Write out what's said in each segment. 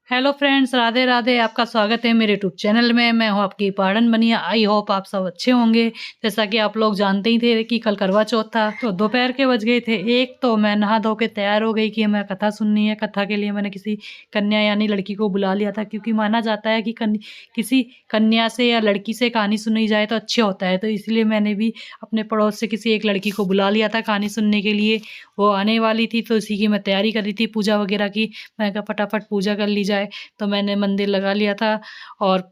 Hello friends, Radhe Radhe. आपका स्वागत है मेरे यूट्यूब चैनल में। मैं हूं आपकी पाड़न बनिया। आई होप आप सब अच्छे होंगे। जैसा कि आप लोग जानते ही थे कि कल करवा चौथ था, तो दोपहर के बज गए थे एक। तो मैं नहा धो के तैयार हो गई कि मैं कथा सुननी है। कथा के लिए मैंने किसी कन्या यानी लड़की को बुला लिया था, क्योंकि माना जाता है कि किसी कन्या से या लड़की से कहानी सुनी जाए तो अच्छा होता है। तो इसलिए मैंने भी अपने पड़ोस से किसी एक लड़की को बुला लिया था कहानी सुनने के लिए। वो आने वाली थी, तो इसी की मैं तैयारी कर रही थी, पूजा वगैरह की। मैं कहा फटाफट पूजा कर ली जाए। तो मैंने मंदिर लगा लिया था और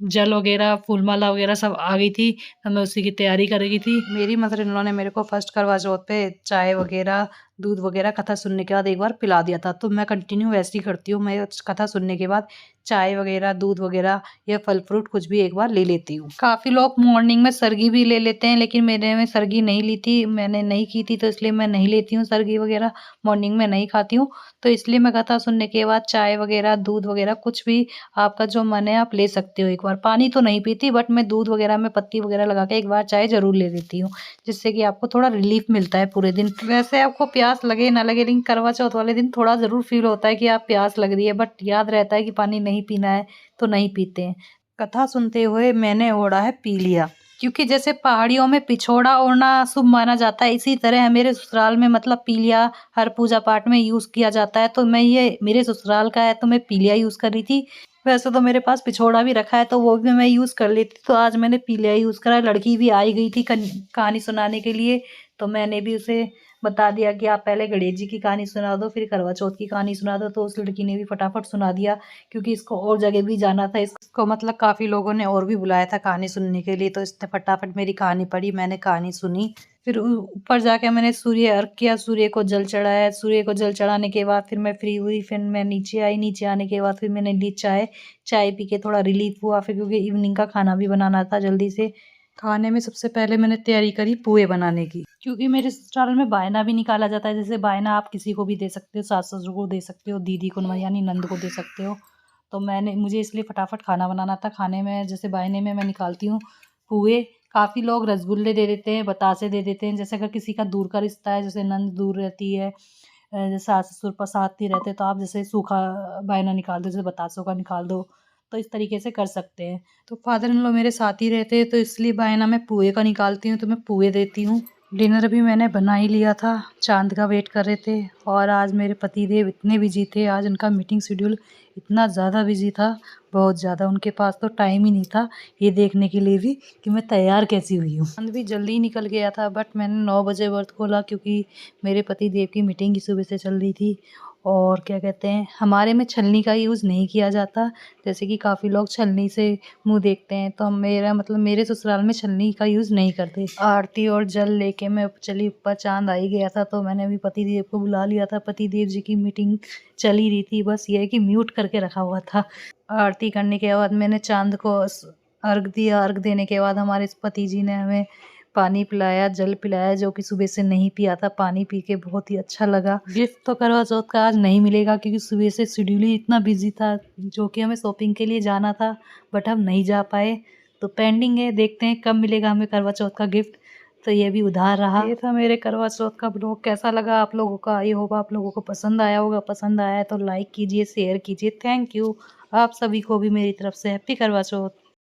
जल वगैरह फूलमाला वगैरह सब आ गई थी, तो मैं उसी की तैयारी कर रही थी। मेरी मदर इन लॉ ने मेरे को फर्स्ट करवा चौथ पे चाय वगैरह दूध वगैरह कथा सुनने के बाद एक बार पिला दिया था। तो मैं कंटिन्यू वैसे ही करती हूँ। मैं कथा सुनने के बाद चाय वगैरह दूध वगैरह या फल फ्रूट कुछ भी एक बार ले लेती हूँ। काफ़ी लोग मॉर्निंग में सरगी भी ले लेते हैं, लेकिन मेरे में सरगी नहीं ली थी, मैंने नहीं की थी, तो इसलिए मैं नहीं लेती हूँ सरगी वगैरह। मॉर्निंग में नहीं खाती हूँ, तो इसलिए मैं कथा सुनने के बाद चाय वगैरह दूध वगैरह कुछ भी आपका जो मन है आप ले सकते हो। एक बार पानी तो नहीं पीती, बट मैं दूध वगैरह में पत्ती वगैरह लगा के एक बार चाय जरूर ले लेती हूँ, जिससे कि आपको थोड़ा रिलीफ मिलता है पूरे दिन। वैसे आपको प्यास लगे ना लगे, लेकिन करवा चौथ वाले दिन थोड़ा ज़रूर फील होता है कि आप प्यास लग रही है, बट याद रहता है कि पानी नहीं पीना है तो नहीं पीते हैं। कथा सुनते हुए मैंने ओढ़ा है पी लिया, क्योंकि जैसे पहाड़ियों में पिछोड़ा ओढ़ना शुभ माना जाता है, इसी तरह मेरे ससुराल में मतलब पीलिया हर पूजा पाठ में यूज़ किया जाता है। तो मैं ये मेरे ससुराल का है तो मैं पीलिया यूज़ कर रही थी। वैसे तो मेरे पास पिछोड़ा भी रखा है तो वो भी मैं यूज़ कर लेती, तो आज मैंने पीलिया यूज़ करा। लड़की भी आई गई थी कहानी सुनाने के लिए, तो मैंने भी उसे बता दिया कि आप पहले गणेश जी की कहानी सुना दो, फिर करवा चौथ की कहानी सुना दो। तो उस लड़की ने भी फटाफट सुना दिया, क्योंकि इसको और जगह भी जाना था। इसको मतलब काफ़ी लोगों ने और भी बुलाया था कहानी सुनने के लिए, तो इसने फटाफट मेरी कहानी पढ़ी, मैंने कहानी सुनी। फिर ऊपर जाके मैंने सूर्य अर्घ किया, सूर्य को जल चढ़ाया। सूर्य को जल चढ़ाने के बाद फिर मैं फ्री हुई, फिर मैं नीचे आई। नीचे आने के बाद फिर मैंने ली चाय। चाय पी के थोड़ा रिलीफ हुआ, फिर क्योंकि इवनिंग का खाना भी बनाना था जल्दी से। खाने में सबसे पहले मैंने तैयारी करी पुए बनाने की, क्योंकि मेरे ससुराल में बायना भी निकाला जाता है। जैसे बायना आप किसी को भी दे सकते हो, सास ससुर को दे सकते हो, दीदी को यानी नंद को दे सकते हो। तो मुझे इसलिए फटाफट खाना बनाना था। खाने में जैसे बायने में मैं निकालती हूँ पुए। काफ़ी लोग रसगुल्ले दे देते हैं, बतासे दे देते हैं। जैसे अगर किसी का दूर का रिश्ता है, जैसे नंद दूर रहती है, जैसे सास ससुर पर साथ नहीं रहते, तो आप जैसे सूखा बायना निकाल दो, जैसे बतासों का निकाल दो, तो इस तरीके से कर सकते हैं। तो फादर इन लॉ मेरे साथ ही रहते हैं, तो इसलिए बायना मैं पुए का निकालती हूँ, तो मैं पुए देती हूँ। डिनर भी मैंने बना ही लिया था, चांद का वेट कर रहे थे। और आज मेरे पतिदेव इतने बिजी थे, आज उनका मीटिंग शेड्यूल इतना ज़्यादा बिजी था, बहुत ज़्यादा। उनके पास तो टाइम ही नहीं था ये देखने के लिए भी कि मैं तैयार कैसी हुई हूँ। चांद भी जल्दी निकल गया था, बट मैंने 9 बजे व्रत खोला, क्योंकि मेरे पतिदेव की मीटिंग ही सुबह से चल रही थी। और क्या कहते हैं, हमारे में छलनी का यूज़ नहीं किया जाता। जैसे कि काफ़ी लोग छलनी से मुंह देखते हैं, तो मेरा मतलब मेरे ससुराल में छलनी का यूज़ नहीं करते। आरती और जल लेके मैं चली ऊपर, चांद आ ही गया था, तो मैंने भी पतिदेव को बुला लिया था। पतिदेव जी की मीटिंग चल ही रही थी, बस ये है कि म्यूट करके रखा हुआ था। आरती करने के बाद मैंने चांद को अर्घ दिया। अर्घ देने के बाद हमारे पति जी ने हमें पानी पिलाया, जल पिलाया, जो कि सुबह से नहीं पिया था। पानी पी के बहुत ही अच्छा लगा। गिफ्ट तो करवा चौथ का आज नहीं मिलेगा, क्योंकि सुबह से शेड्यूल ही इतना बिजी था, जो कि हमें शॉपिंग के लिए जाना था, बट हम नहीं जा पाए। तो पेंडिंग है, देखते हैं कब मिलेगा हमें करवा चौथ का गिफ्ट। तो ये भी उधार रहा। ये था मेरे करवा चौथ का ब्लॉग। कैसा लगा आप लोगों का? आई होप आप लोगों को पसंद आया होगा। पसंद आया है तो लाइक कीजिए, शेयर कीजिए। Thank you. आप सभी को भी मेरी तरफ से हैप्पी करवा चौथ।